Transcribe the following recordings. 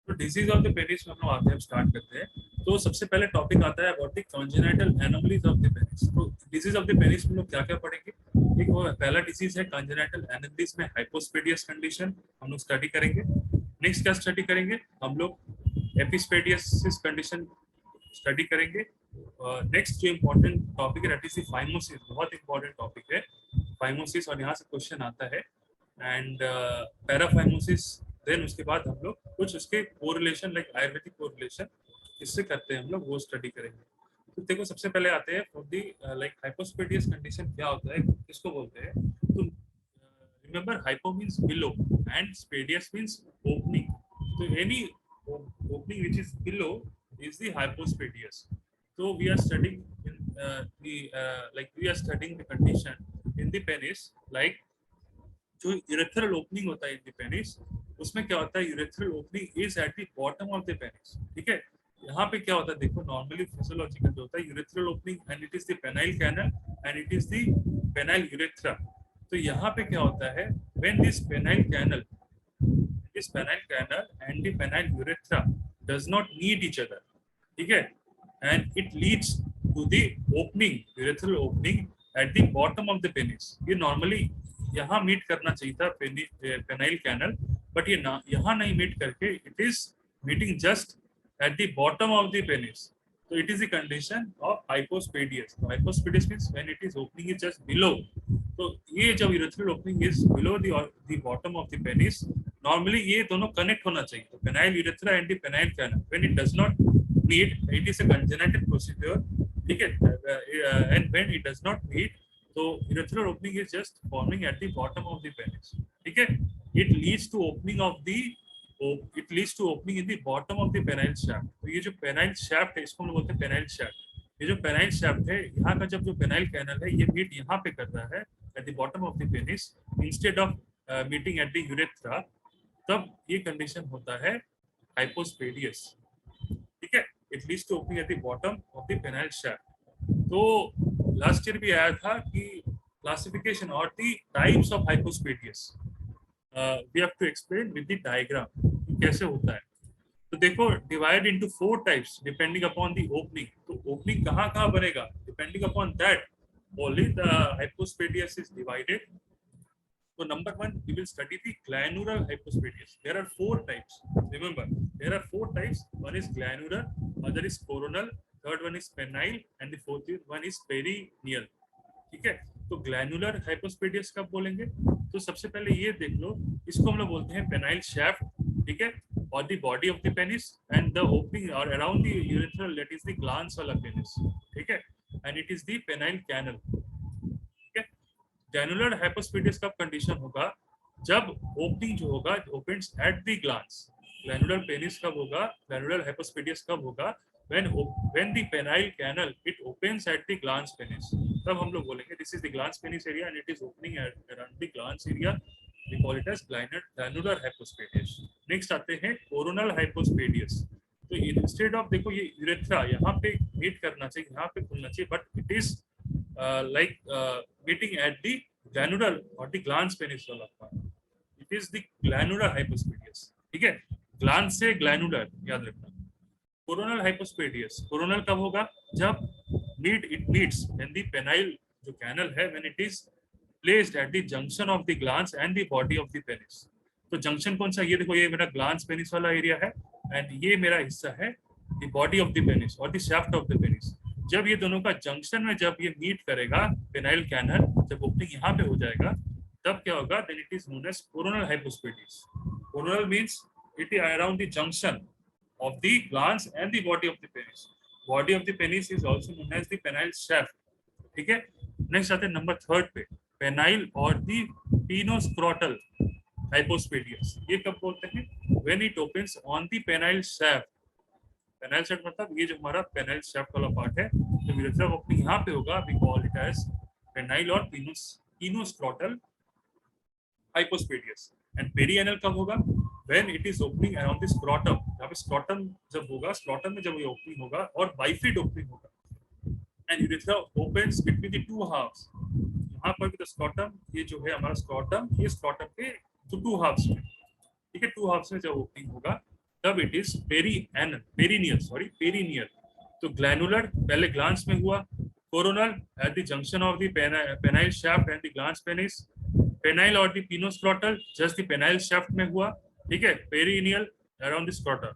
तो disease of the penis में हम लोग आते हैं, स्टार्ट करते हैं। तो सबसे पहले टॉपिक आता है about the congenital anomalies of the penis. तो डिजीज ऑफ द पेनिस में लोग क्या क्या पढ़ेंगे? एक वो पहला डिजीज है कंजेनाइटल एनोमलीज में हाइपोस्पेडियस कंडीशन, हम लोग स्टडी करेंगे। नेक्स्ट क्या स्टडी करेंगे हम लोग? एपिस्पेडियसिस कंडीशन स्टडी करेंगे। नेक्स्ट जो इम्पोर्टेंट टॉपिक है दैट इज फाइमोसिस, बहुत इंपॉर्टेंट टॉपिक है फाइमोसिस, और यहाँ से क्वेश्चन आता है। And paraphimosis. देन उसके बाद हम लोग कुछ उसके कोरिलेशन लाइक आयुर्वेदिक कोरिलेशन इससे करते हैं हम लोग, वो स्टडी करेंगे। तो देखो सबसे पहले आते हैं for the like hypospadias condition क्या होता है, किसको बोलते हैं? तो remember hypo means below and spadias means opening. तो any opening which is below is the hypospadias. So we are studying in we are studying the condition in the penis like जो urethral opening होता है in the penis, उसमें क्या होता है? Urethral opening is eight the bottom of the penis. ठीक है, यहाँ पे क्या होता है देखो, नॉर्मली फिजियोलॉजिकल जो होता है urethral opening and it is the penile canal and it is the penile urethra. तो यहाँ पे क्या होता है? When this penile canal and the penile urethra does not meet each other, ठीक है, and it leads to the opening, urethral opening at the bottom of the penis। ये normally यहाँ मीट करना चाहिए था पेनाइल कैनल, बट ये यहाँ नहीं मीट करके it is meeting just at the bottom of the penis. तो it is the condition of hypospadias. Hypospadias means when it is opening is just below. तो ये जब urethral opening is below the bottom of the penis, normally ये दोनों connect होना चाहिए। तो penile urethra and the penile canal when it does not meet, it is a congenital procedure, ठीक है, and when it does not meet, तो urethral opening is just forming at the bottom of the penis, ठीक है। It leads to opening of the it leads to opening in the bottom of the penile shaft. तो ये जो penile shaft है इसको हम बोलते हैं पेनाइल शाफ्ट। ये जो पेनाइल शाफ्ट है, यहाँ का जब जो पेनाइल कैनल है ये मीट यहाँ पे कर रहा है at the bottom of the penis instead of meeting at the urethra, तब ये कंडीशन होता है हाइपोस्पेडियस, ठीक है। It leads to opening at the bottom of the penile shaft. तो लास्ट ईयर भी आया था कि क्लासिफिकेशन और the types of hypospadias we have to explain with the diagram कैसे होता है। तो देखो divide into 4 types depending upon the opening. तो ओपनिंग कहाँ कहाँ बनेगा depending upon that only the hypospadias is divided. So number 1, we will study the glandular hypospadias. There are 4 types. Remember, there are 4 types. One is glandular, other is coronal, third one is penile, and the fourth one is perineal. ठीक है, तो ग्लैनुलर hypospadias कब बोलेंगे? तो सबसे पहले ये देख लो, इसको हम लोग बोलते हैं पेनाइल शाफ्ट, ठीक है, और the body of the penis and the opening और around the urethral that is the glans वाला पेनिस, ठीक है, and it is the penile canal. Glanular hypospadias कब कंडीशन होगा? जब ओपनिंग जो होगा opens at the glans. Glanular penis कब होगा? ग्लैनुलर हाइपोस्पेडियस कब होगा? when the penile canal it opens at the glans penis, तब हम लोग बोलेंगे this is the glans penis area and it is opening around the glans area, we call it as glandular hypospadias। Next आते हैं coronal hypospadias। तो instead of देखो ये urethra यहाँ पे मीट करना चाहिए, यहाँ पे खुलना चाहिए, but it is like meeting at the glandular or the glans penis वाला part, it is the glandular hypospadias, ठीक है, glans से glandular याद रखना। coronal hypospadias, coronal कब होगा? जब it meets when the penile जो canal है when it is placed at the junction of the glans and the body of the penis। तो जंक्शन कौन सा? ये देखो, ये मेरा ग्लांस पेनिस वाला एरिया है एंड ये मेरा हिस्सा है the body of the penis और the shaft of the penis. जब ये दोनों का जंक्शन में जब ये मीट करेगा पेनाइल कैनल, जब ओपनिंग यहाँ पे हो जाएगा, तब क्या होगा? Then it is known as coronal hypospadias. Coronal means it is around the junction of the glans and the body of the penis. Body of the penis is also known as the penile shaft, ठीक है। Next आते हैं number 3 पे, penile और दी पिनोस्क्रोटल हाइपोस्पेडियस। ये कब बोलते हैं? When it opens on the penile shaft. Penile shaft मतलब ये जो हमारा पेनाइल शाफ्ट वाला पार्ट है, तो यूरेथ्रा ओपनिंग यहाँ पे होगा, we call it as penile और पिनोस्क्रोटल हाइपोस्पेडियस। एंड पेरिएनल कब होगा? when it is opening around the scrotum। यहाँ पे scrotum जब होगा, scrotum में जब ये opening होगा और bifid opening होगा and urethra opens between the 2 halves। यहाँ पर भी तो scrotum, ये जो है हमारा scrotum, ये scrotum के 2 halves में, ठीक है, 2 halves में जब opening होगा तब इट इज पेरिनियल। तो ग्लैनुलर पहले ग्लांस में हुआ, coronal at the junction of the penile shaft and the glans penis, penile और the penoscrotal just the penile shaft में हुआ, ठीक है, पेरिनियल अराउंड द स्क्रोटा,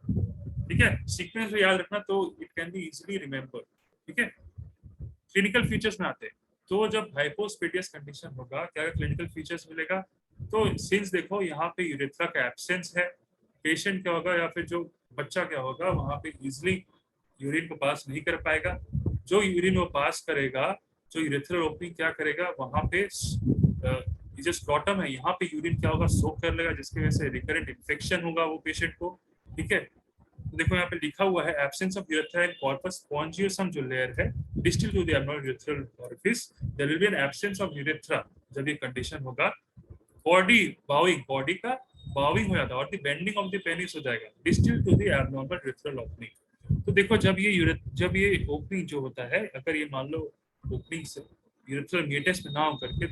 ठीक है। सीक्वेंस याद रखना तो it can be easily remember, ठीक है। क्लिनिकल फीचर्स में आते हैं, तो जब हाइपोस्पेडियस कंडीशन होगा क्या क्लिनिकल फीचर्स मिलेगा, तो सिंस देखो यहाँ पे यूरेथ्रा का एब्सेंस है, पेशेंट क्या होगा या फिर जो बच्चा क्या होगा वहां पे इजिली यूरिन को पास नहीं कर पाएगा। जो यूरिन वो पास करेगा, जो यूरेथ्रल ओपनिंग क्या करेगा वहां पे ये जो स्क्रॉटम है यहाँ पे यूरिन क्या होगा सोक कर लेगा, जिसकी वजह से रिकरेंट इन्फेक्शन होगा वो पेशेंट को, ठीक है। तो देखो यहाँ पे लिखा हुआ है absence of urethra in corpus spongiosum जो लेयर है distal to the abdominal urethral orifice, there will be an absence of urethra. जब ये कंडीशन होगा बॉडी बाउइंग, बॉडी का बाउइंग हो जाता है और the bending of the penis हो जाएगा distal to the abdominal urethral opening. तो देखो जब ये ओपनिंग जो होता है, अगर ये मान लो ओपनिंग से यूरेथ्रल मीटस में ना हो करके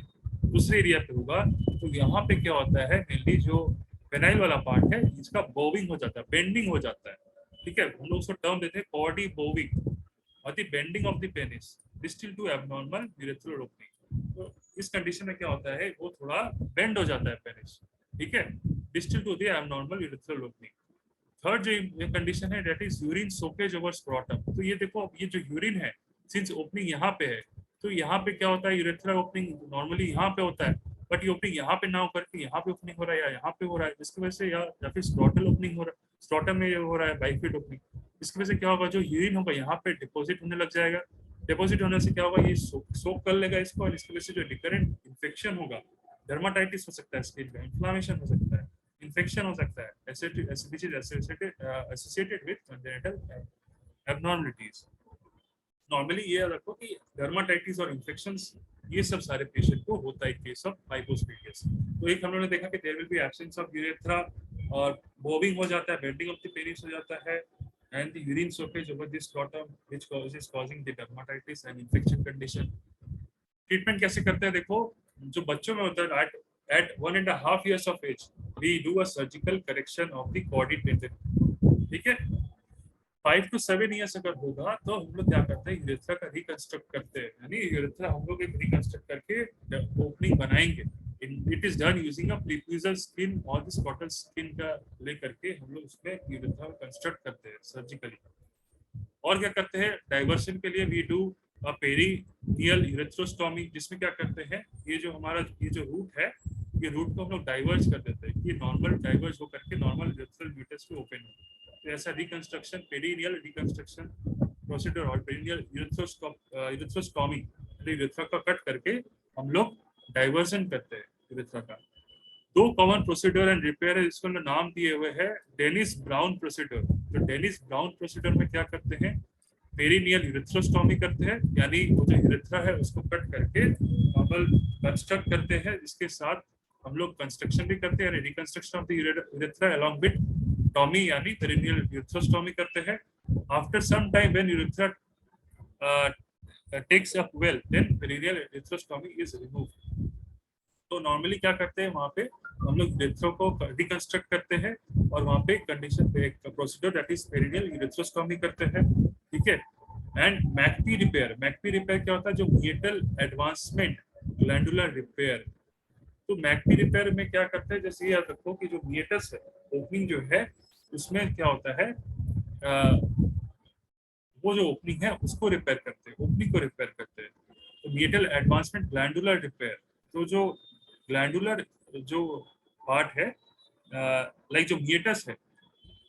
दूसरे एरिया पे होगा, तो यहाँ पे क्या होता है मेनली जो पेनाइल वाला पार्ट है इसका बोविंग हो जाता है, बेंडिंग हो जाता है, ठीक है। हम लोग उसको टर्म देते हैं बॉडी बोविंग और the bending of the penis distal to abnormal urethral opening. तो इस कंडीशन में क्या होता है वो थोड़ा बेंड हो जाता है पेनिस, ठीक है, distal to the abnormal urethral opening. Third जो कंडीशन है that is urine soakage over scrotum. तो ये देखो ये जो यूरिन है सिंस ओपनिंग यहाँ पे है, तो यहाँ पे क्या होता है यूरेथ्रा ओपनिंग नॉर्मली यहाँ पे होता है, बट ये ओपनिंग यहाँ पे ना होकर के यहाँ पे ओपनिंग हो रहा है या यहाँ पे हो रहा है, इसकी वजह से या फिर स्क्रॉटल ओपनिंग हो रहा है, स्क्रॉटम में ये हो रहा है बाइफिड ओपनिंग। इसकी वजह से क्या होगा जो यूरिन होगा यहाँ पे डिपोजिट होने लग जाएगा, डिपोजिट होने से क्या होगा ये सोक कर लेगा इसको, और इसकी वजह से जो रिकरेंट इन्फेक्शन होगा, डर्माटाइटिस हो सकता है, स्किन का इन्फ्लामेशन हो सकता है, इन्फेक्शन हो सकता है, associated with congenital abnormalities. Normally ये रखो कि डर्माटाइटिस और इन्फेक्शंस ये सब सारे पेशेंट को होता है केस ऑफ हाइपोस्पेडियस। तो एक हम लोगों ने देखा कि there will be absence of urethra और बोविंग हो जाता है, बेंडिंग ऑफ द पेनिस हो जाता है, and the urine soakage over the scrotum which causes causing the dermatitis and infection condition। Treatment कैसे करते हैं देखो, जो बच्चों में होता है at 1.5 years of age we do a surgical correction of the body tendon, ठीक है। 5 to 7 years अगर होगा तो हम लोग क्या करते हैं यूरेथ्रा का रिकंस्ट्रक्ट करते हैं, यानी यूरेथ्रा हम लोग एक रिकंस्ट्रक्ट करके ओपनिंग बनाएंगे। It is done using a preputial skin और द स्कॉटल स्किन का लेकर के हम लोग उसमें यूरेथ्रा कंस्ट्रक्ट करते हैं सर्जिकली। और क्या करते हैं डाइवर्शन के लिए वी डू अ पेरिनियल यूरेथ्रोस्टॉमी, जिसमें क्या करते हैं ये जो हमारा ये जो रूट है ये रूट को हम लोग डाइवर्ज कर देते हैं कि नॉर्मल डाइवर्ज हो करके नॉर्मल यूरेथ्रल म्यूटस पे ओपन हो। तो ऐसा रिकंस्ट्रक्शन पेरिनियल रिकंस्ट्रक्शन प्रोसीजर और पेरिनियल यूरेथ्रोस्टॉमी यूरेथ्रा का कट करके हम लोग डाइवर्जन करते हैं यूरेथ्रा का। दो कॉमन प्रोसीजर एंड रिपेयर है जिसको हमने नाम दिए हुए हैं डेनिस ब्राउन प्रोसीजर। तो डेनिस ब्राउन प्रोसीजर में क्या करते हैं पेरिनियल यूरेथ्रोस्टॉमी करते हैं, यानी वो जो यूरेथ्रा है उसको कट करके नॉर्मल कंस्ट्रक्ट करते हैं, इसके साथ हम लोग कंस्ट्रक्शन भी करते हैं यानी reconstruction of the urethra along with टॉमी यानी पेरिनियल यूरेथ्रोस्टॉमी करते हैं। After some time when urethra takes up well then perineal urethrostomy is removed. तो नॉर्मली क्या करते हैं वहाँ पे हम लोग यूरेथ्रा को रिकंस्ट्रक्ट करते हैं और वहाँ पे कंडीशन पे एक procedure that is perennial urethrostomy करते हैं, ठीक है। एंड मैकपी रिपेयर क्या होता है जो मिएटल एडवांसमेंट ग्लैंडुलर रिपेयर। तो मैकपी रिपेयर में क्या करते हैं जैसे याद रखो कि जो मिएटस है ओपनिंग जो है उसमें क्या होता है वो जो ओपनिंग है उसको रिपेयर करते हैं, ओपनिंग को रिपेयर करते हैं। तो मिएटल एडवांसमेंट ग्लैंडुलर रिपेयर, तो जो ग्लैंडुलर जो पार्ट है लाइक जो मिएटस है,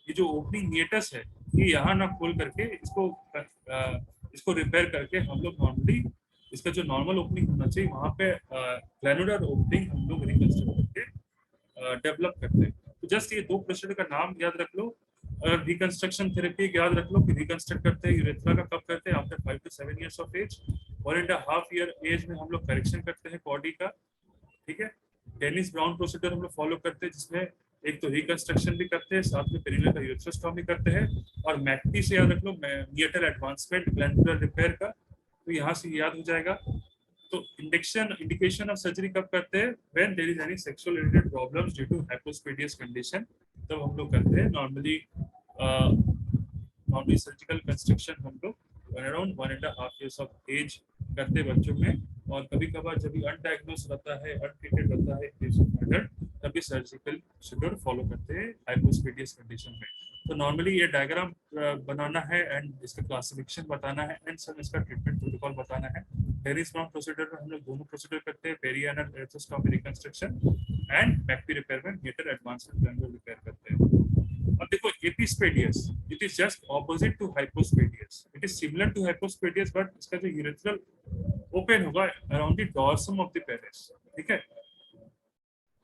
ये जो ओपनिंग मिएटस है ये यहाँ ना खोल करके इसको रिपेयर करके हम लोग नॉर्मली इसका जो नॉर्मल ओपनिंग होना चाहिए वहाँ पे ग्लैंडुलर ओपनिंग हम लोग रिकंस्ट्रक्ट करके डेवलप करते हैं। तो जस्ट ये दो प्रोसीजर का नाम याद रख लो। अगर रिकंस्ट्रक्शन थेरेपी याद रख लो कि रिकंस्ट्रक्ट करते हैं यूरेथ्रा का कब करते हैं after 5 to 7 years of age, 1.5 year age में हम लोग करेक्शन करते हैं बॉडी का, ठीक है। डेनिस ब्राउन प्रोसीजर हम लोग फॉलो करते हैं जिसमें एक तो रिकंस्ट्रक्शन भी करते हैं साथ में पेरिनियल का यूरेथ्रोस्टॉमी करते हैं, और मैकपी से याद रख लो मिएटल एडवांसमेंट ग्लैंडुलर रिपेयर का, तो यहाँ से याद हो जाएगा। तो इंडिकेशन ऑफ सर्जरी कब करते हैं when there is any sexual related problems due to hypospadias condition, तब हम लोग करते हैं नॉर्मली नॉर्मली सर्जिकल कंस्ट्रक्शन हम लोग अराउंड 1.5 years ऑफ एज करते बच्चों में, और कभी कभार जब भी अनडायग्नोस रहता है, अनट्रीटेड रहता है केस ऑफ एडल्ट, तभी सर्जिकल शेड्यूल फॉलो करते हैं हाइपोस्पेडियस कंडीशन में। तो नॉर्मली ये डायग्राम बनाना है एंड इसका क्लासिफिकेशन बताना है एंड सब इसका ट्रीटमेंट प्रोटोकॉल बताना है। पेरी स्मार्ट प्रोसीजर में हम लोग दोनों प्रोसीजर करते हैं, perineal urethroscopy reconstruction and बैकपी रिपेयर में मीटर एडवांसमेंट ट्रायंगल रिपेयर करते हैं। अब देखो epispadias, it is just opposite to hypospadias, it is similar to hypospadias but इसका जो यूरेथ्रल ओपन होगा around the dorsum of the penis, ठीक है।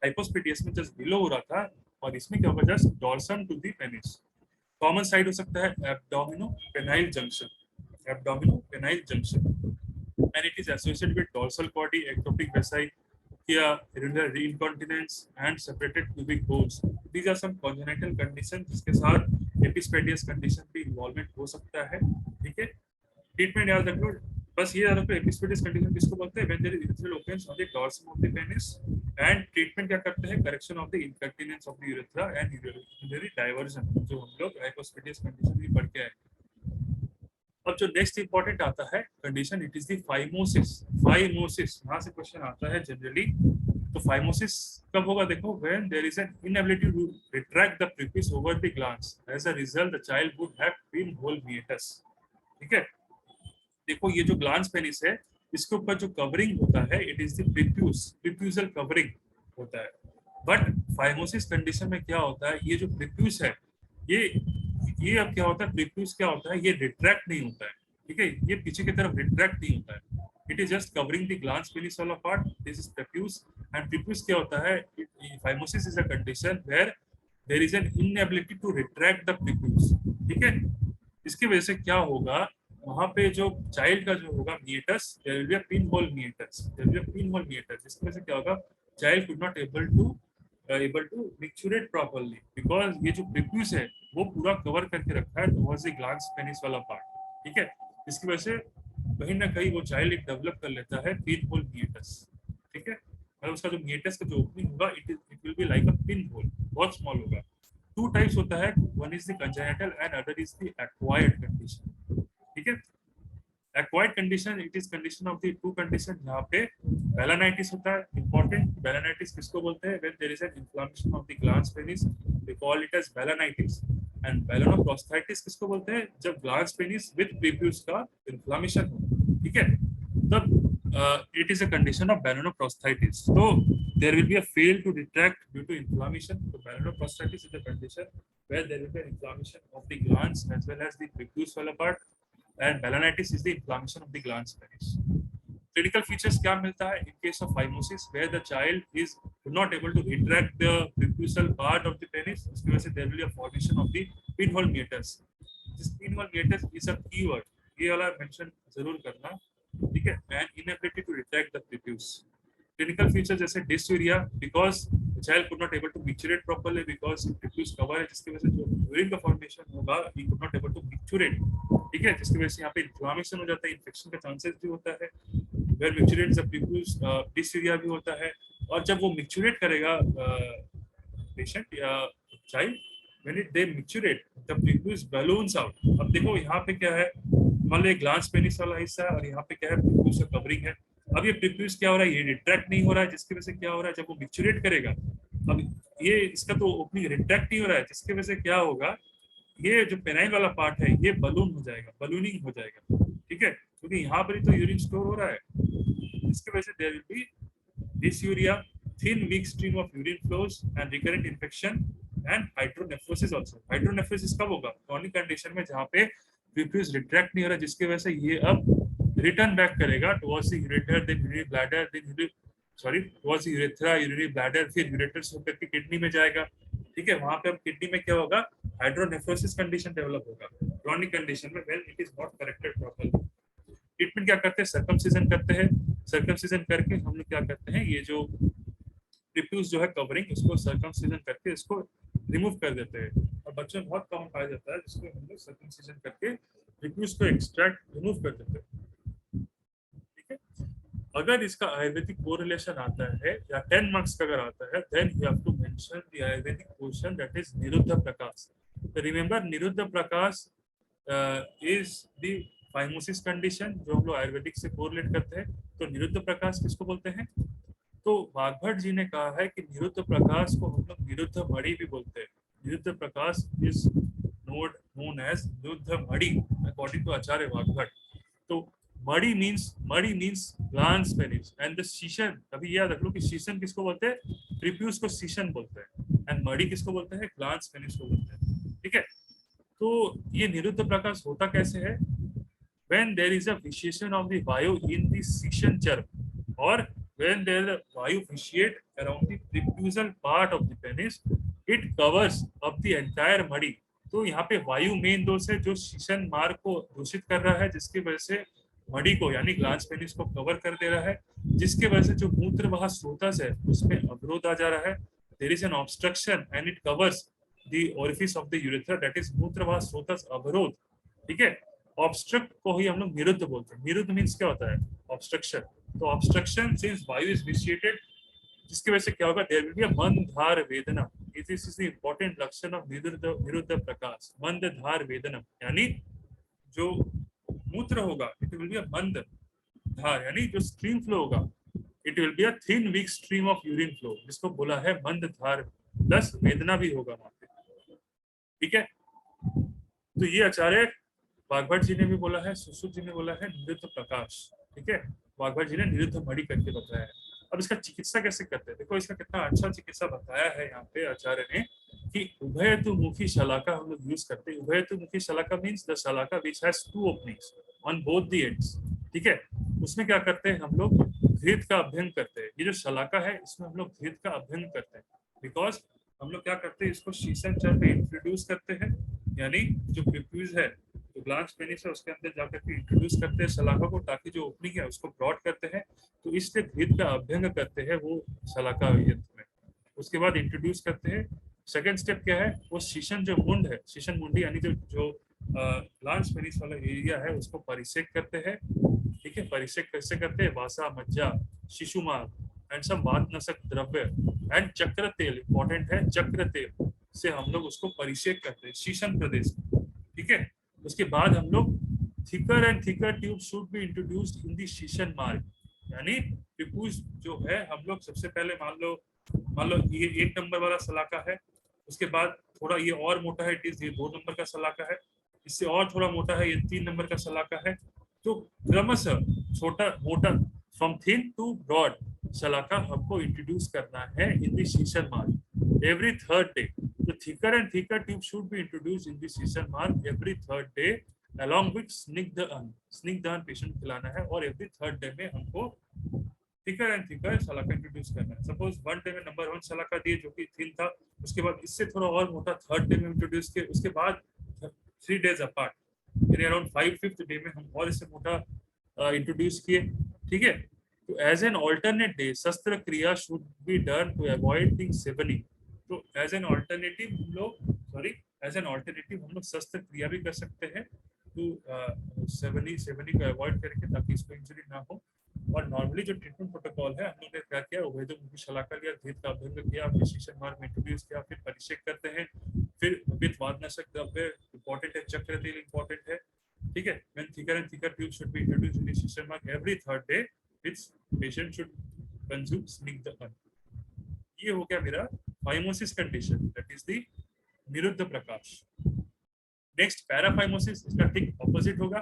हाइपोस्पेडियस में जस्ट बिलो हो रहा था और इसमें क्या होगा, just dorsum to the penis. Common side हो सकता है abdomino penile junction, abdomino penile junction, and it is associated with dorsal body, ectopic vesica, irregular incontinence and separated pubic bones. These are some congenital conditions जिसके साथ एपिस्पेडियस condition भी involvement हो सकता है, ठीक है। ट्रीटमेंट याद रख लो, बस ये याद रखो एपिस्पेडियस कंडीशन किसको बोलते हैं, when there is urethral openings on the dorsum of the penis, and treatment क्या करते हैं, correction of the incontinence of the urethra and urinary diversion, जो हम लोग हाइपोस्पेडियस कंडीशन भी पढ़ के आए। अब जो नेक्स्ट इंपॉर्टेंट आता है condition, it is the phimosis. Phimosis यहाँ से क्वेश्चन आता है जनरली। तो फाइमोसिस कब होगा, देखो when there is an inability to retract the prepuce over the glands, as a result the child would have pin hole meatus, ठीक है। देखो ये जो ग्लैंड्स पेनिस है, इसके ऊपर जो कवरिंग होता है, it is the prepuce, preputial covering होता है। बट फाइमोसिस कंडीशन में क्या होता है, ये जो प्रीप्यूस है, ये अब क्या होता है, प्रीप्यूस क्या होता है, ये रिट्रैक्ट नहीं होता है, ठीक है, ये पीछे की तरफ रिट्रैक्ट नहीं होता है। It is just covering the glands penis वाला part, this is prepuce. And prepuce क्या होता है, phimosis is a condition where there is an inability to retract the prepuce, ठीक है। इसकी वजह से क्या होगा, वहां पे जो चाइल्ड का जो होगा meatus, there will be a pin hole meatus, there will be a pin hole meatus, जिसकी वजह से क्या होगा, child could not able to micturate properly because ये जो प्रीप्यूस है वो पूरा कवर करके रखा है towards the glans penis वाला पार्ट, ठीक है। इसकी वजह से कहीं ना कहीं वो चाइल्ड एक डेवलप कर लेता है पिन होल मिएटस, ठीक है। और उसका जो मिएटस का जो ओपनिंग होगा, it will be like a pin whole, बहुत स्मॉल होगा। टू टाइप्स होता है, one is the congenital and other is the acquired condition, ठीक है। Acquired condition, it is condition of the two condition, जहाँ पे बेलानाइटिस होता है। इंपॉर्टेंट, बेलानाइटिस किसको बोलते हैं, when there is an inflammation of the glands penis, we call it as balanitis. And balanoposthitis किसको बोलते हैं, जब ग्लैंड्स पेनिस विद प्रीप्यूस का इन्फ्लेमेशन हो, ठीक है, तब it is a condition of balanoposthitis. तो there will be a fail to retract due to inflammation. So belonoprostatitis is a condition where there will be an inflammation of the glands as well as the prepuce part, and balanitis is the inflammation of the glands penis. Clinical features क्या मिलता है in case of phimosis where the child is not able to retract the prepusal part of the penis, इसकी वजह से there will be a formation of the pinhole meatus. This pinhole meatus is a keyword, ये वाला mention जरूर करना, ठीक है, and inability to retract the prepuce. Clinical features जैसे dysuria because the child could not able to micturate properly because prepuce cover है, जिसकी वजह से जो urine का formation होगा, he could not able to micturate, ठीक है, जिसकी वजह से यहाँ पे इन्फ्लामेशन हो जाता है, इन्फेक्शन का चांसेस भी होता है। वेयर मिक्चुरेट द प्रीप्यूस, डिस्यूरिया भी होता है। और जब वो मिक्चुरेट करेगा पेशेंट या child, when it they micturate the prepuce balloons out. अब देखो यहाँ पे क्या है, मान लो ग्लांस पेनिस वाला हिस्सा है और यहाँ पे क्या है, प्रीप्यूस का कवरिंग है। अब ये प्रीप्यूस क्या हो रहा है, ये रिट्रैक्ट नहीं हो रहा है, जिसकी वजह से क्या हो रहा है, जब वो मिक्चुरेट करेगा, अब ये इसका तो ओपनिंग रिट्रैक्ट नहीं हो रहा है, जिसकी वजह से क्या होगा, ये जो पेनाइल वाला पार्ट है ये बलून हो जाएगा, बलूनिंग हो जाएगा, ठीक है, क्योंकि यहाँ पर ही तो यूरिन स्टोर हो रहा है। इसकी वजह से there will be dysuria, thin weak stream of urine flows and recurrent infection and hydronephrosis also. hydronephrosis कब होगा, क्रॉनिक कंडीशन में जहाँ पे प्रीप्यूस रिट्रैक्ट नहीं हो रहा, जिसकी वजह से ये अब रिटर्न बैक करेगा towards the ureter, then urinary bladder, then towards the urethra, urinary bladder, फिर यूरेटर से होकर के किडनी में जाएगा, ठीक है। वहां पे अब किडनी में क्या होगा, हाइड्रोनेफ्रोसिस कंडीशन डेवलप होगा क्रॉनिक कंडीशन में, when it is not corrected properly. Treatment क्या करते हैं, सर्कमसिजन करते हैं। सर्कमसिजन करके हम लोग क्या करते हैं, ये जो प्रीप्यूस जो है कवरिंग, इसको सर्कमसिजन करके इसको रिमूव कर देते हैं। और बच्चों में बहुत कम पाया जाता है, जिसको हम लोग सर्कमसिजन करके प्रीप्यूस को एक्सट्रैक्ट रिमूव कर देते हैं, ठीक है। अगर इसका आयुर्वेदिक कोरिलेशन आता है या 10 मार्क्स का अगर आता है, then you have to mention the ayurvedic portion, that is niruddha prakash. Remember niruddha prakash is the phimosis condition जो हम लोग आयुर्वेदिक से कोरिलेट करते हैं। तो निरुद्ध प्रकाश किसको बोलते हैं? तो वाग्भट जी ने कहा है कि निरुद्ध प्रकाश को हम लोग निरुद्ध मणि भी बोलते हैं। निरुद्ध प्रकाश इज नोन एज निरुद्ध मणि अकॉर्डिंग टू आचार्य वाग्भट। तो मणि means glans penis and the शीशन। अभी याद रख लो कि शीशन किसको बोलते हैं? प्रीप्यूस को शीशन बोलते हैं एंड मणि किसको बोलते हैं? ग्लांस पेनिस को बोलते हैं। ठीक है, तो ये निरुद्ध प्रकाश होता कैसे है? when there is a vitiation of the vayu in the scission germ or when there is a vayu vitiate around the prepusal part of the penis, it covers up the entire muddy। तो यहाँ पे वायु main दोष है जो शीशन मार्ग को दूषित कर रहा है, जिसकी वजह से मडी को यानी ग्लांस पेनिस को कवर कर दे रहा है, जिसके वजह से जो मूत्रवाह स्रोतस है उसमें अवरोध आ जा रहा है। There is an obstruction and it covers the orifice of the urethra, that is मूत्रवाह स्रोतस अवरोध। ठीक है, ऑब्स्ट्रक्ट को ही हम लोग निरुद्ध बोलते हैं। निरुद्ध मीन्स क्या होता है? ऑब्स्ट्रक्शन। तो ऑब्स्ट्रक्शन सिंस वायु इज विशिएटेड, जिसकी वजह से क्या होगा? देयर विल बी अ मंद धार वेदना। दिस इज द इंपॉर्टेंट लक्षण ऑफ निरुद्ध प्रकाश, मंद धार वेदनम, यानी जो मूत्र होगा इट विल बी अ मंद धार, यानी जो स्ट्रीम फ्लो होगा it will be a thin weak stream of urine flow, जिसको बोला है मंद धार, प्लस वेदना भी होगा वहां पे। ठीक है, तो ये आचार्य वाग्भट जी ने भी बोला है, सुश्रुत जी ने बोला है निरुद्ध प्रकाश। ठीक है, वाग्भट जी ने निरुद्ध मणि करके बताया है। अब इसका चिकित्सा कैसे करते हैं? देखो इसका कितना अच्छा चिकित्सा बताया है यहाँ पे आचार्य ने कि उभयतुमुखी शलाका हम लोग यूज करते हैं। उभयतुमुखी शलाका मींस द शलाका which has two openings on both the ends. ठीक है, उसमें क्या करते हैं हम लोग? घृत का अभ्यंग करते हैं। ये जो शलाका है इसमें हम लोग घृत का अभ्यंग करते हैं, बिकॉज हम लोग क्या करते हैं? इसको शीशन चर पे इंट्रोड्यूस करते हैं, यानी जो प्रीप्यूज है, जो ग्लांस पेनिस है, उसके अंदर जाकर के इंट्रोड्यूस करते हैं शलाका को, ताकि जो ओपनिंग है उसको ब्रॉड करते हैं। तो इसलिए घृत का अभ्यंग करते हैं वो शलाका यंत्र में। उसके बाद इंट्रोड्यूस करते हैं। सेकेंड स्टेप क्या है? वो शीशन जो मुंड है, शीशन मुंडी यानी जो जो ग्लांस पेनिस वाला एरिया है उसको परिसेक करते हैं। ठीक है, परिसेक कैसे करते हैं? वासा, मज्जा, शिशुमार एंड सम वातनसक द्रव्य एंड चक्र तेल, इंपॉर्टेंट है, चक्र तेल से हम लोग उसको परिसेक करते हैं शीशन प्रदेश में। ठीक है, उसके बाद हम लोग thicker and thicker tube should be introduced in the शीशन मार्ग, यानी प्रीप्यूज जो है हम लोग सबसे पहले मान लो ये 1 नंबर वाला सलाका है, उसके बाद थोड़ा ये और मोटा है, इट इज ये 2 नंबर का सलाका है, इससे और थोड़ा मोटा है, ये 3 नंबर का सलाका है। तो क्रमशः छोटा मोटा फ्रॉम थिन टू ब्रॉड सलाका हमको इंट्रोड्यूस करना है इन द शीशन मार्ग एवरी थर्ड डे। तो thicker and thicker tube should be introduce in the शीशन मार्ग every third day along with स्निग्धन पेशेंट खिलाना है, और एवरी थर्ड डे में हमको थिकर एंड थिकर सलाका इंट्रोड्यूस करना है। सपोज 1 डे में नंबर 1 सलाका दिए जो कि थिन था, उसके बाद इससे थोड़ा और मोटा थर्ड डे में इंट्रोड्यूस किए, उसके बाद 3 डेज अपार्ट यानी अराउंड 5th डे में हम और इससे मोटा इंट्रोड्यूस किए। ठीक है, तो एज एन ऑल्टरनेट डे शस्त्र क्रिया should be done to avoid the सेवनिंग। तो एज एन ऑल्टरनेटिव हम लोग शस्त्र क्रिया भी कर सकते हैं टू सेवनी को अवॉइड करके, ताकि इसको इंजरी ना हो। और नॉर्मली जो ट्रीटमेंट प्रोटोकॉल है हम लोग ने क्या किया? उभयतुमुखी शलाका लिया, घृत का अभ्यंग किया, फिर शीशन मार्ग में इंट्रोड्यूस किया, फिर परिषेक करते हैं, फिर विद वातनाशक द्रव्य इंपॉर्टेंट है, चक्र तेल इंपॉर्टेंट है। ठीक है, when thicker and thicker tube should be introduced in the शीशन मार्ग every third day, which patient should consume स्निग्धन। ये हो गया मेरा phimosis condition, that is the निरुद्ध प्रकाश। नेक्स्ट पैराफाइमोसिस, इसका ठीक ऑपोजिट होगा।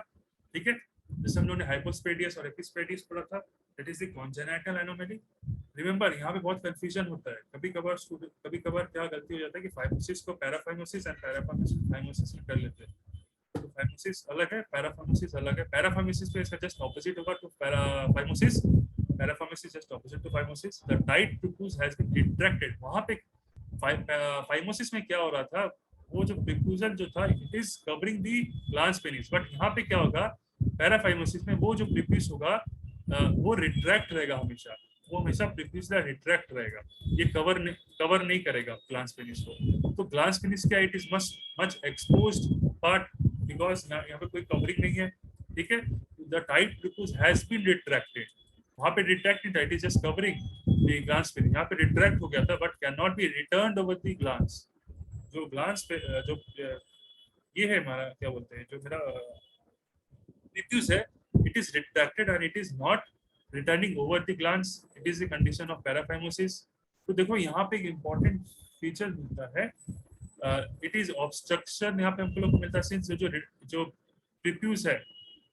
ठीक है, जैसे हम लोगों ने हाइपोस्पेडियस और एपिस्पेडियस पढ़ा था, that is the congenital anomaly. Remember यहाँ पे बहुत कंफ्यूजन होता है, कभी कभार क्या गलती हो जाता है कि फाइमोसिस को पैराफाइमोसिस एंड पैराफाइमोसिस में कर लेते हैं। तो फाइमोसिस अलग है, पैराफाइमोसिस अलग है। पैराफाइमोसिस तो इसका जस्ट ऑपोजिट होगा to paraphimosis. Paraphimosis just opposite to phimosis. The tight prepuce has been retracted. वहां पे फाइमोसिस में क्या हो रहा था? वो जो प्रीप्यूजन जो था it is covering the glans penis, but यहाँ पे क्या होगा? पैराफाइमोसिस में वो जो प्रीप्यूज होगा वो रिट्रैक्ट रहेगा हमेशा, वो हमेशा प्रीप्यूज रिट्रैक्ट रहेगा, ये कवर नहीं करेगा ग्लांस पेनिस को। तो ग्लांस पेनिस क्या? It is much exposed part, because यहाँ पे कोई कवरिंग नहीं है। ठीक है, the tight prepuce has been retracted. वहां पे रिट्रैक्ट नहीं था, it is just covering the glans penis. यहाँ पे रिट्रैक्ट हो गया था but can not be returned over the glans. जो ग्लांस पे जो ये है हमारा क्या बोलते हैं, जो मेरा prepuce है, it is retracted and it is not returning over the glans. It is the condition of paraphymosis. तो देखो यहाँ पे एक important feature मिलता है, it is obstruction यहाँ पे हमको लोग को मिलता है, since जो prepuce है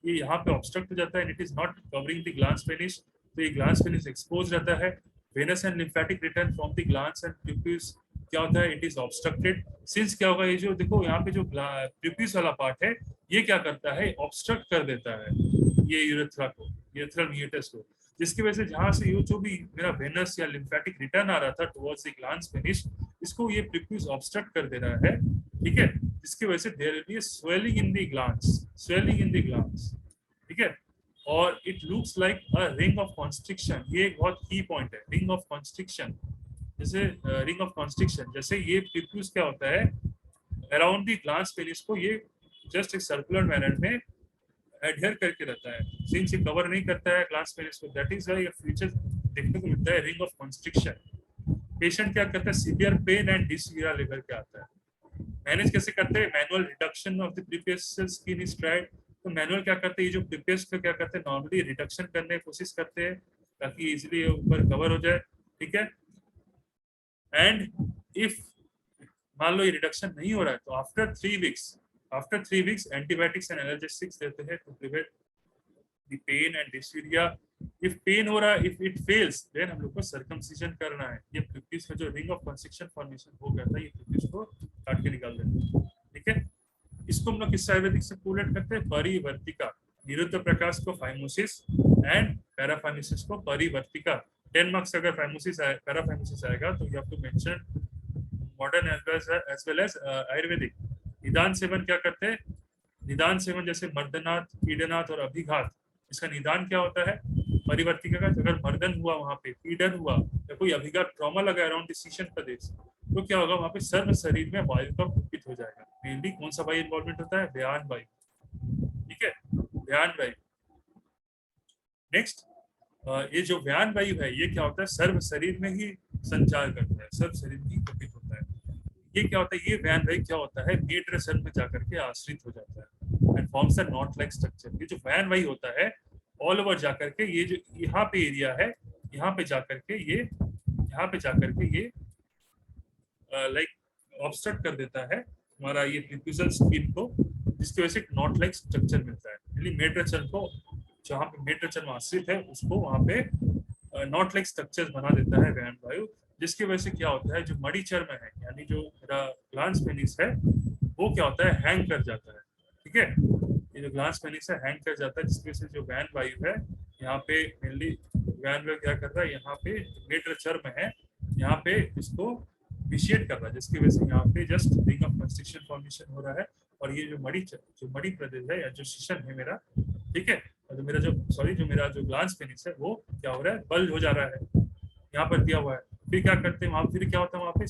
ये यहाँ पे obstruct हो जाता है and it is not covering the glans penis, तो ये glans penis exposed रहता है. Venous and lymphatic return from the glans and prepuce क्या होता है, इट इज ऑब्स्ट्रक्टेड. सिंस क्या होगा, ये जो देखो यहाँ पे जो प्रीपिस वाला पार्ट है ये क्या करता है, ऑब्स्ट्रक्ट कर देता है ये यूरेथ्रा को, यूरेथ्रल मीएटस को, जिसकी वजह से जहाँ से ये जो भी मेरा वेनस या लिम्फेटिक रिटर्न आ रहा था टुवर्ड्स द ग्लैंड्स फिनिश, इसको ये प्रीपिस ऑब्स्ट्रक्ट कर दे रहा है. ठीक है, जिसकी वजह से there will be swelling in the glands, swelling in the glands. ठीक है, और it looks like a ring of constriction. ये एक बहुत की पॉइंट है, रिंग ऑफ कॉन्स्ट्रिक्शन. जैसे रिंग ऑफ कॉन्स्ट्रिक्शन, जैसे ये प्रीप्यूस क्या होता है, अराउंड द ग्लैंड्स पेनिस को ये जस्ट एक सर्कुलर मैनर में एडहेयर करके रहता है, सिंस ये कवर नहीं करता है ग्लैंड्स पेनिस को. दैट इज व्हाई ये फीचर देखने को मिलता है, रिंग ऑफ कॉन्स्ट्रिक्शन. पेशेंट क्या करता है, severe pain and dysuria level पे आता है. मैनेज कैसे करते हैं, manual reduction of the prepuce skin is tried. तो मैनुअल क्या करते हैं, ये जो प्रीपियस को क्या करते हैं, नॉर्मली रिडक्शन करने की कोशिश करते हैं ताकि इजीली ऊपर कवर हो जाए. ठीक है, एंड इफ मान लो ये रिडक्शन नहीं हो रहा है तो after 3 weeks antibiotics and analgesics देते हैं to prevent the pain and dysuria. If pain हो रहा है, इफ इट फेल्स, देन हम लोग को सर्कमसिजन करना है. ये प्रीपिस में जो रिंग ऑफ कॉन्स्ट्रिक्शन फॉर्मेशन हो गया था, ये प्रीपिस को काट के निकाल देते हैं. ठीक है, इसको हम लोग किस आयुर्वेदिक से कोलेट करते हैं, परिवर्तिका. निरुद्ध प्रकाश को फाइमोसिस एंड पैराफाइमोसिस को परिवर्तिका. 10 मार्क्स अगर फाइमोसिस पैराफाइमोसिस आएगा तो you have to mention modern as well as ayurvedic. निदान सेवन क्या करते हैं, निदान सेवन जैसे मर्दनाथ, पीडनाथ और अभिघात, इसका निदान क्या होता है, परिवर्तिका का. अगर मर्दन हुआ, वहां पे पीडन हुआ या कोई अभिघात ट्रॉमा लगा अराउंड डिसीशन प्रदेश, तो क्या होगा, वहां पे सर्व शरीर में वायु का कुपित हो जाएगा. मेनली कौन सा वायु इन्वॉल्वमेंट होता है, व्यान वायु. ठीक है, व्यान वायु. नेक्स्ट, ये जो व्यान वायु है ये क्या होता है, सर्व शरीर में ही संचार करता है, सर्व शरीर में ही कुपित होता है. ये क्या होता है, ये व्यान वायु क्या होता है, मेट्रसल में जाकर के आश्रित हो जाता है and forms a not like structure. ये जो व्यान वायु होता है ऑल ओवर जाकर के, ये जो यहाँ पे एरिया है, यहाँ पे जाकर के ये लाइक ऑब्स्ट्रक्ट कर देता है हमारा ये प्रीप्यूजल स्किन को, जिसकी वजह से एक नॉट लाइक स्ट्रक्चर मिलता है. मेट्रसल को, जहाँ पे मेट्रसल में आश्रित है, उसको वहाँ पे नॉट लाइक स्ट्रक्चर्स बना देता है व्यान वायु, जिसकी वजह से क्या होता है, जो मणि चर्म है यानी जो मेरा ग्लैंड्स पेनिस है वो क्या होता है, हैंग कर जाता है. ठीक है, ये जो ग्लैंड्स पेनिस है हैंग कर जाता है, जिसकी वजह से जो व्यान वायु है यहाँ पे मेनली व्यान वायु क्या कर रहा है, यहाँ पे मेट्र चर्म है यहाँ पे इसको विशिएट कर रहा है, जिसकी वजह से यहाँ पे just ring of constriction formation हो रहा है. और ये जो मणि प्रदेश है या जो शीशन है मेरा, ठीक है, जो मेरा जो ग्लैंड्स पेनिस है वो क्या हो रहा है, बल्ज हो जा रहा है, यहाँ पर दिया हुआ है. फिर क्या करते हैं वहां, फिर क्या होता है वहां पे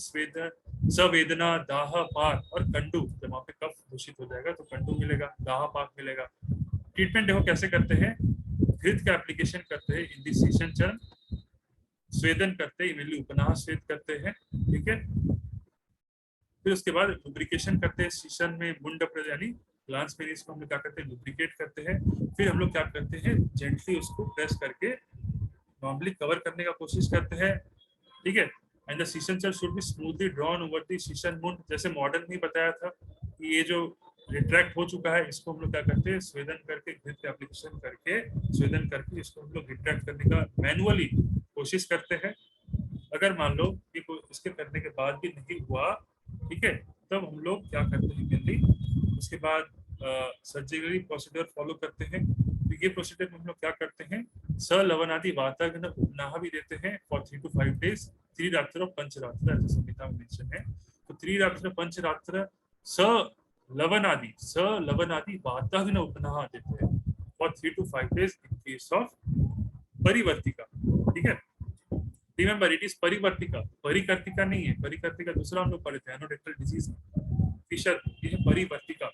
सवेदना, दाह पाक और कंडू. जब वहां पे कफ दूषित हो जाएगा तो कंडू मिलेगा, दाह पाक मिलेगा. ट्रीटमेंट देखो कैसे करते हैं, घृत का एप्लीकेशन करते हैं इन दी शीशन चर्म, स्वेदन करते हैं, इमेनली उपनाह स्वेद करते हैं. ठीक है, फिर उसके बाद लुब्रिकेशन करते हैं शीशन में, मुंड यानी ग्लैंड्स पेनिस को हम लोग क्या करते हैं, लुब्रिकेट करते हैं. फिर हम लोग क्या करते हैं, जेंटली उसको प्रेस करके नॉर्मली कवर करने का कोशिश करते हैं. ठीक है, एंड द शीशन चर्म should be smoothly drawn over the शीशन मुंड. जैसे मॉडर्न में बताया था कि ये जो रिट्रैक्ट हो चुका है इसको हम लोग क्या करते हैं, स्वेदन करके, घृत एप्लीकेशन करके स्वेदन करके इसको हम लोग रिट्रैक्ट करने का मैनुअली कोशिश करते हैं. अगर मान लो कि इसके करने के बाद भी नहीं हुआ, ठीक है, तब हम लोग क्या करते हैं, मेनली उसके बाद सर्जिकली प्रोसीजर फॉलो करते हैं. तो ये प्रोसीजर में हम लोग क्या करते हैं, लवनादि वाताग्न उपनाह भी देते हैं फॉर 3 to 5 days, 3 रात्र और पंचरात्र, ऐसा संहिता में मेंशन है. तो 3 रात्र पंचरात्र लवनादि वाताग्न उपनाह देते हैं for 3 to 5 days in case of परिवर्तिका. ठीक है, रिमेंबर इट इज परिवर्तिका, परिकर्तिका नहीं है. परिकर्तिका दूसरा हम लोग पढ़े थे, एनोडेक्टल डिजीज फिशर, ये है परिवर्तिका,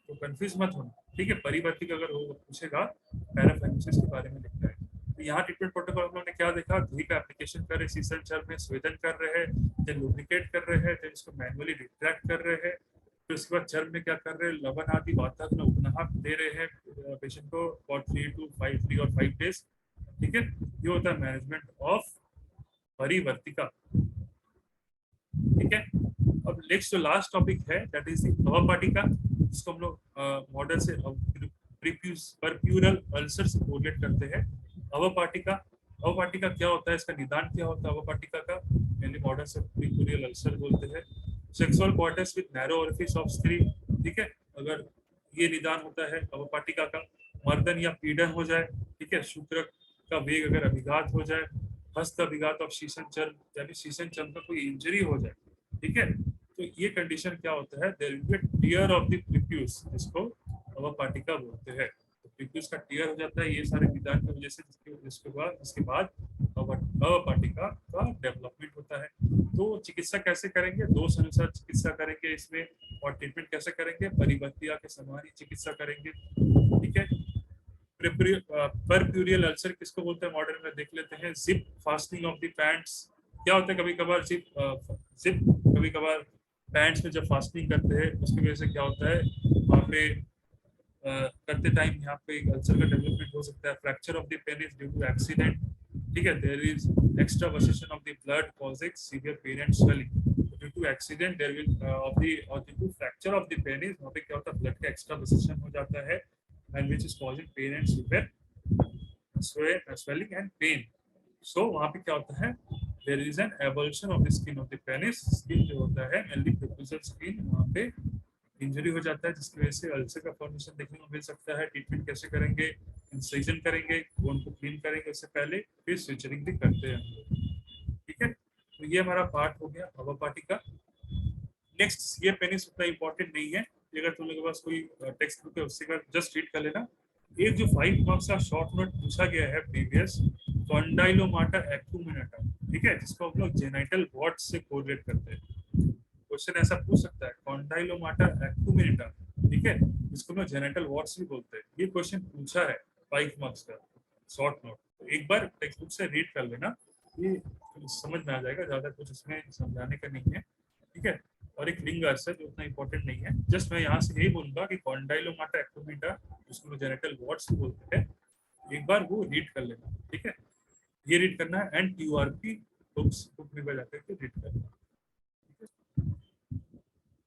तो कंफ्यूज मत होना. ठीक है, परिवर्तिका अगर वो पूछेगा पैराफाइमोसिस के बारे में लिखता है. यहाँ ट्रीटमेंट प्रोटोकॉल हम लोग ने क्या देखा, दही का एप्लीकेशन कर रहे, शीशन चर में स्वेदन कर रहे हैं, देन लुब्रिकेट कर रहे हैं, देन इसको मैनुअली रिट्रैक्ट कर रहे हैं, फिर उसके बाद चर्म में क्या कर रहे हैं, लवण आदि वातावरण उपनाह दे रहे हैं पेशेंट को फॉर 3 और 5 डेज। ठीक है, ये होता है मैनेजमेंट ऑफ परिवर्तिका। ठीक है, अब नेक्स्ट जो लास्ट टॉपिक है दैट इज अवपाटिका, जिसको हम लोग मॉडल से परप्यूरल अल्सर से कोरिलेट करते हैं। अवपाटिका, अवपाटिका क्या होता है, इसका निदान क्या होता है अवपाटिका का, मेनली मॉडल से परप्यूरल अल्सर बोलते हैं। Sexual quarters with narrow orifice of स्त्री। ठीक है, अगर ये निदान होता है अवपाटिका का, मर्दन या पीड़न हो जाए, ठीक है, शुक्र का वेग अगर अभिघात हो जाए, हस्त अभिघात ऑफ शीशन चर्म, यानी शीशन चर्म का कोई इंजरी हो जाए, ठीक है, तो ये कंडीशन क्या होता है, there will be tear of the prepuce, जिसको अवपाटिका बोलते हैं। तो प्रिप्यूस का टियर हो जाता है ये सारे निदान की वजह से, जिसके बाद अवपाटिका का डेवलपमेंट होता है। तो चिकित्सा कैसे करेंगे, दोष अनुसार चिकित्सा करेंगे इसमें, और ट्रीटमेंट कैसे करेंगे, परिवर्तिया के समान ही चिकित्सा करेंगे। ठीक है, परप्यूरियल अल्सर किसको बोलते हैं मॉडर्न में देख लेते हैं। Zip fastening of the pants, क्या होता है, कभी कभार जिप कभी कभार पैंट्स में जब फास्टनिंग करते हैं उसकी वजह से क्या होता है, वहाँ पे करते टाइम यहाँ पे एक अल्सर का डेवलपमेंट हो सकता है। Fracture of the penis due to accident, ठीक है, there is extravasation of the blood causing severe pain and swelling. Due to accident there will और due to fracture of the penis, वहाँ पे क्या होता है, ब्लड का एक्स्ट्रावर्सेशन हो जाता है and which is causing pain and severe swelling and pain. So वहाँ पे क्या होता है, there is an avulsion of the skin of the penis, skin जो होता है mainly prepusal skin, वहाँ पे इंजरी हो जाता है जिसकी वजह से अल्सर का फॉर्मेशन देखने को मिल सकता है। ट्रीटमेंट कैसे करेंगे, इंसिजन करेंगे, बोन को क्लीन करेंगे उससे पहले, फिर स्विचरिंग भी करते हैं। ठीक है, तो ये हमारा पार्ट हो गया अवपाटिका। नेक्स्ट सीयर पेनिस उतना इंपॉर्टेंट नहीं है, अगर तुम लोगों के पास कोई टेक्स्ट बुक है उससे जस्ट रीड कर लेना। एक जो 5 मार्क्स का शॉर्ट नोट पूछा गया है प्रीवियस, कॉन्डाइलोमाटा एक्यूमिनेटा, ठीक है, जिसको हम लोग जेनाइटल वॉर्ड्स से कोरिलेट करते हैं। क्वेश्चन ऐसा पूछ सकता है, कॉन्डाइलोमाटा एक्यूमिनेटा, ठीक है, जिसको हम लोग जेनाइटल वॉर्ड्स भी बोलते हैं। ये क्वेश्चन पूछा है 5 मार्क्स का शॉर्ट नोट, तो एक बार टेक्स्ट बुक से रीड कर लेना, ये समझ में आ जाएगा, ज्यादा कुछ इसमें समझाने का नहीं है। ठीक है, और एक लिंग अल्सर जो उतना इंपॉर्टेंट नहीं है, जस्ट मैं यहाँ से यही बोलूंगा कि कॉन्डाइलोमाटा एक्यूमिनेटा, जिसको जेनेटल वॉर्ड्स बोलते हैं, एक बार वो रीड कर लेना। ठीक है, ये रीड करना है, एंड टीयूआरपी बुक में जाकर के रीड करना।